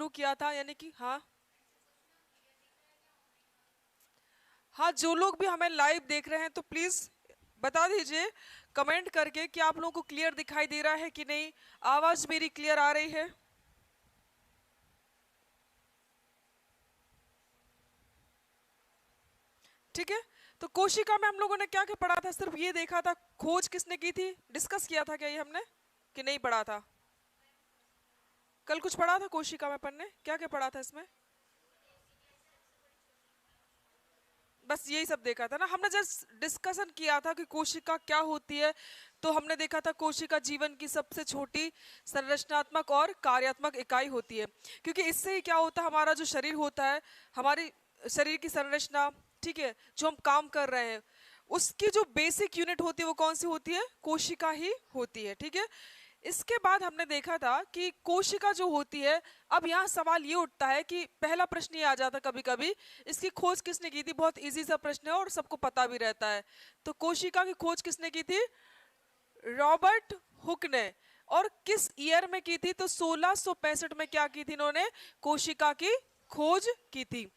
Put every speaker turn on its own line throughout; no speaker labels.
शुरू किया था, यानी कि हाँ हाँ, जो लोग भी हमें लाइव देख रहे हैं तो प्लीज बता दीजिए कमेंट करके कि आप लोगों को क्लियर दिखाई दे रहा है कि नहीं, आवाज मेरी क्लियर आ रही है। ठीक है, तो कोशिका में हम लोगों ने क्या क्या पढ़ा था, सिर्फ ये देखा था खोज किसने की थी, डिस्कस किया था क्या ये हमने कि नहीं पढ़ा था? कल कुछ पढ़ा था कोशिका में अपन ने, क्या क्या पढ़ा था इसमें? बस यही सब देखा था ना हमने, जस्ट डिस्कशन किया था कि कोशिका क्या होती है। तो हमने देखा था कोशिका जीवन की सबसे छोटी संरचनात्मक और कार्यात्मक इकाई होती है, क्योंकि इससे ही क्या होता है, हमारा जो शरीर होता है, हमारी शरीर की संरचना, ठीक है, जो हम काम कर रहे हैं उसकी जो बेसिक यूनिट होती है वो कौन सी होती है, कोशिका ही होती है। ठीक है, इसके बाद हमने देखा था कि कोशिका जो होती है, अब यहाँ सवाल ये उठता है कि पहला प्रश्न ये आ जाता कभी कभी, इसकी खोज किसने की थी, बहुत इजी सा प्रश्न है और सबको पता भी रहता है। तो कोशिका की खोज किसने की थी, रॉबर्ट हुक ने। और किस ईयर में की थी, तो 1665 में क्या की थी इन्होंने, कोशिका की खोज की थी।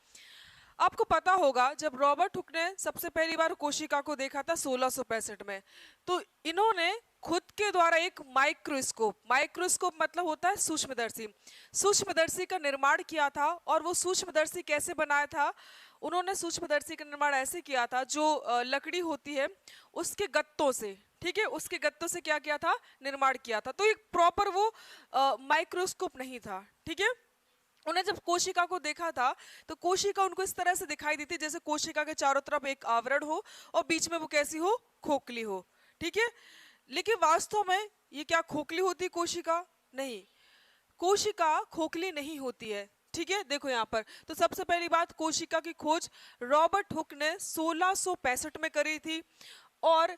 आपको पता होगा जब रॉबर्ट हुक ने सबसे पहली बार कोशिका को देखा था 1665 में, तो इन्होंने खुद के द्वारा एक माइक्रोस्कोप, माइक्रोस्कोप मतलब होता है सूक्ष्मदर्शी, सूक्ष्मदर्शी का निर्माण किया था। और वो सूक्ष्मदर्शी कैसे बनाया था, उन्होंने सूक्ष्मदर्शी का निर्माण ऐसे किया था, जो लकड़ी होती है उसके गत्तों से, ठीक है, उसके गत्तों से क्या किया था, निर्माण किया था। तो एक प्रॉपर वो माइक्रोस्कोप नहीं था। ठीक है, उन्हें जब कोशिका को देखा था तो कोशिका उनको इस तरह से दिखाई दी थी जैसे कोशिका के चारों तरफ एक आवरण हो और बीच में वो कैसी हो, खोखली हो। ठीक है, लेकिन वास्तव में ये क्या खोखली होती कोशिका, नहीं, कोशिका खोखली नहीं होती है। ठीक है, देखो यहाँ पर तो सबसे पहली बात, कोशिका की खोज रॉबर्ट हुक ने 1665 में करी थी। और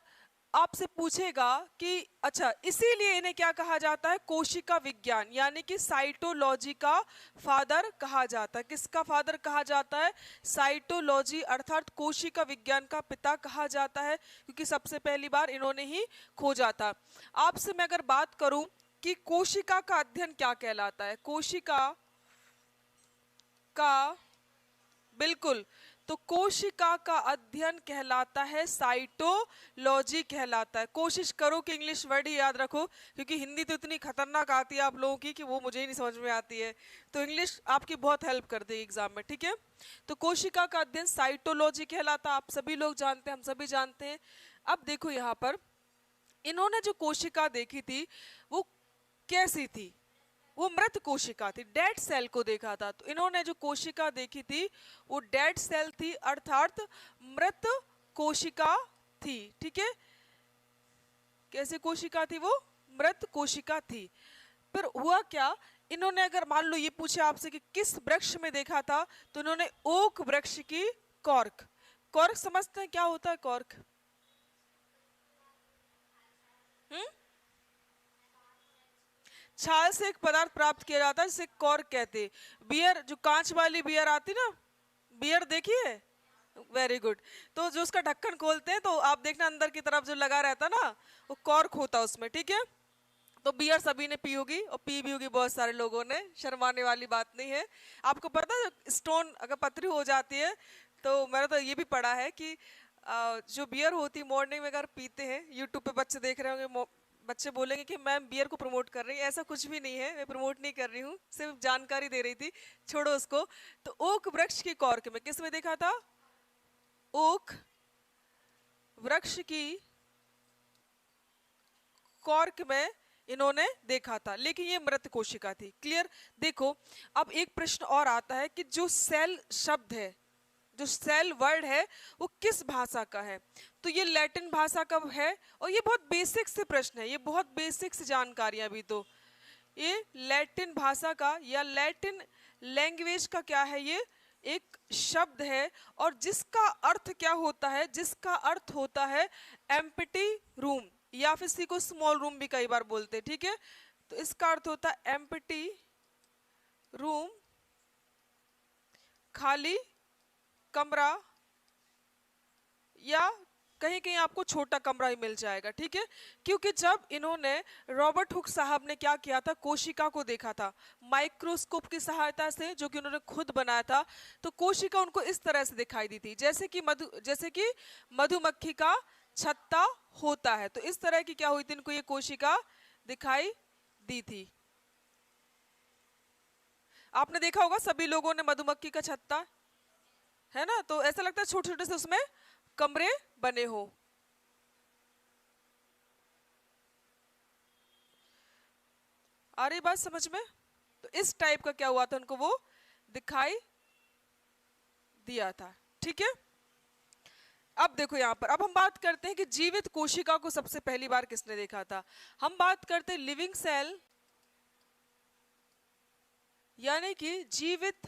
आपसे पूछेगा कि अच्छा इसीलिए इन्हें क्या कहा जाता है, कोशिका विज्ञान यानी कि साइटोलॉजी का फादर कहा जाता है। किसका फादर कहा जाता है, साइटोलॉजी अर्थात कोशिका विज्ञान का पिता कहा जाता है, क्योंकि सबसे पहली बार इन्होंने ही खोजा था। आपसे मैं अगर बात करूं कि कोशिका का अध्ययन क्या कहलाता है, कोशिका का, बिल्कुल, तो कोशिका का अध्ययन कहलाता है साइटोलॉजी कहलाता है। कोशिश करो कि इंग्लिश वर्ड ही याद रखो, क्योंकि हिंदी तो इतनी खतरनाक आती है आप लोगों की कि वो मुझे ही नहीं समझ में आती है, तो इंग्लिश आपकी बहुत हेल्प कर देगी एग्जाम में। ठीक है, तो कोशिका का अध्ययन साइटोलॉजी कहलाता है, आप सभी लोग जानते हैं, हम सभी जानते हैं। अब देखो यहाँ पर इन्होंने जो कोशिका देखी थी वो कैसी थी, वो मृत कोशिका थी, डेड सेल को देखा था। तो इन्होंने जो कोशिका देखी थी वो डेड सेल थी, अर्थात मृत कोशिका थी। ठीक है, कैसी कोशिका थी वो, मृत कोशिका थी। पर हुआ क्या, इन्होंने अगर मान लो ये पूछे आपसे कि किस वृक्ष में देखा था, तो इन्होंने ओक वृक्ष की कॉर्क, कॉर्क समझते हैं क्या होता है कॉर्क? हम्म, छाल से एक पदार्थ प्राप्त किया जाता है जिसे कॉर्क कहते हैं। बियर, जो कांच वाली बियर आती ना, बियर देखी है, वेरी गुड। तो जो उसका ढक्कन खोलते हैं तो आप देखना अंदर की तरफ जो लगा रहता है ना, वो कॉर्क होता है उसमें। ठीक है, तो बियर सभी ने पी होगी और पी भी होगी बहुत सारे लोगों ने, शर्माने वाली बात नहीं है। आपको पता है स्टोन अगर पथरी हो जाती है, तो मैंने तो ये भी पढ़ा है कि जो बियर होती है मॉर्निंग में अगर पीते हैं, यूट्यूब पे बच्चे देख रहे होंगे, बच्चे बोलेंगे कि मैम बियर को प्रमोट कर रही है, ऐसा कुछ भी नहीं है, मैं प्रमोट नहीं कर रही हूँ, सिर्फ जानकारी दे रही थी, छोड़ो उसको। तो ओक वृक्ष की कॉर्क में, किस में देखा था, ओक वृक्ष की कॉर्क में इन्होंने देखा था, लेकिन ये मृत कोशिका थी। क्लियर, देखो अब एक प्रश्न और आता है कि जो सेल शब्द है, जो सेल वर्ड है, वो किस भाषा का है, तो ये लैटिन भाषा का है। और ये बहुत बेसिक से प्रश्न है, ये बहुत बेसिक से जानकारियां भी, तो ये लैटिन भाषा का या लैटिन लैंग्वेज का क्या है, ये एक शब्द है, और जिसका अर्थ क्या होता है, जिसका अर्थ होता है एम्प्टी रूम, या फिर इसी को स्मॉल रूम भी कई बार बोलते हैं। ठीक है, तो इसका अर्थ होता है एम्प्टी रूम, खाली कमरा या कहीं कहीं आपको छोटा कमरा ही मिल जाएगा, ठीक है। क्योंकि जब इन्होंने, रॉबर्ट हुक साहब ने क्या किया था, कोशिका को देखा था माइक्रोस्कोप की सहायता से, जो कि उन्होंने खुद बनाया था। तो कोशिका उनको इस तरह से दिखाई दी थी, जैसे कि मधुमक्खी का छत्ता होता है। तो इस तरह की क्या हुई थी, इनको ये कोशिका दिखाई दी थी। आपने देखा होगा सभी लोगों ने मधुमक्खी का छत्ता, है ना, तो ऐसा लगता है छोटे छोटे से उसमें कमरे बने हो। आ रही बात समझ में? तो इस टाइप का क्या हुआ था, उनको वो दिखाई दिया था, ठीक है। अब देखो यहां पर, अब हम बात करते हैं कि जीवित कोशिका को सबसे पहली बार किसने देखा था। हम बात करते हैं लिविंग सेल, यानी कि जीवित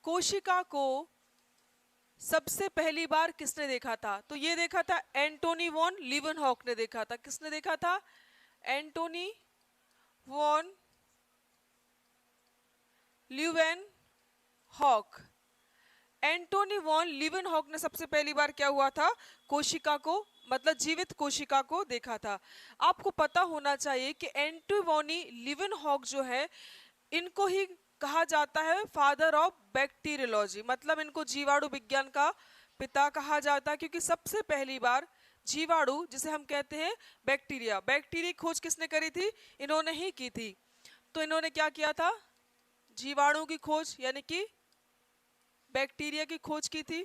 कोशिका को सबसे पहली बार किसने देखा था। तो ये देखा था एंटोनी वॉन लीवनहॉक ने देखा था। किसने देखा था? Antonie van Leeuwenhoek. Antonie van Leeuwenhoek ने सबसे पहली बार क्या हुआ था, कोशिका को, मतलब जीवित कोशिका को देखा था। आपको पता होना चाहिए कि एंटोनी लीवनहॉक जो है, इनको ही कहा जाता है फादर ऑफ बैक्टीरियोलॉजी, मतलब इनको जीवाणु विज्ञान का पिता कहा जाता है। क्योंकि सबसे पहली बार जीवाणु, जिसे हम कहते हैं बैक्टीरिया, बैक्टीरिया खोज किसने करी थी? इन्होंने ही की थी। तो इन्होंने क्या किया था? जीवाणु की खोज, यानी कि बैक्टीरिया की खोज की थी,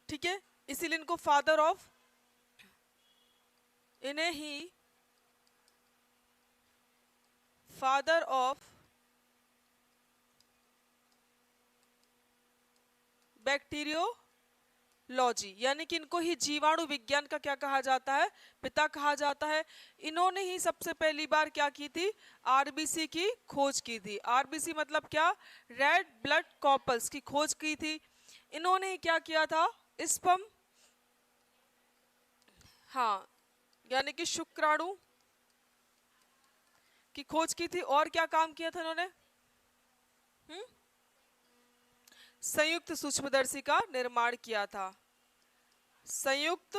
ठीक है। इसीलिए इनको फादर ऑफ, इन्हें ही फादर ऑफ बैक्टीरियोलॉजी, यानी कि इनको ही जीवाणु विज्ञान का क्या कहा जाता है? पिता कहा जाता है। इन्होंने ही सबसे पहली बार क्या की थी? आरबीसी की खोज की थी। आरबीसी मतलब क्या? रेड ब्लड कॉर्पल्स की खोज की थी। इन्होंने ही क्या किया था? स्पर्म, हाँ, यानी कि शुक्राणु की खोज की थी। और क्या काम किया था इन्होंने? संयुक्त सूक्ष्मदर्शी का निर्माण किया था। संयुक्त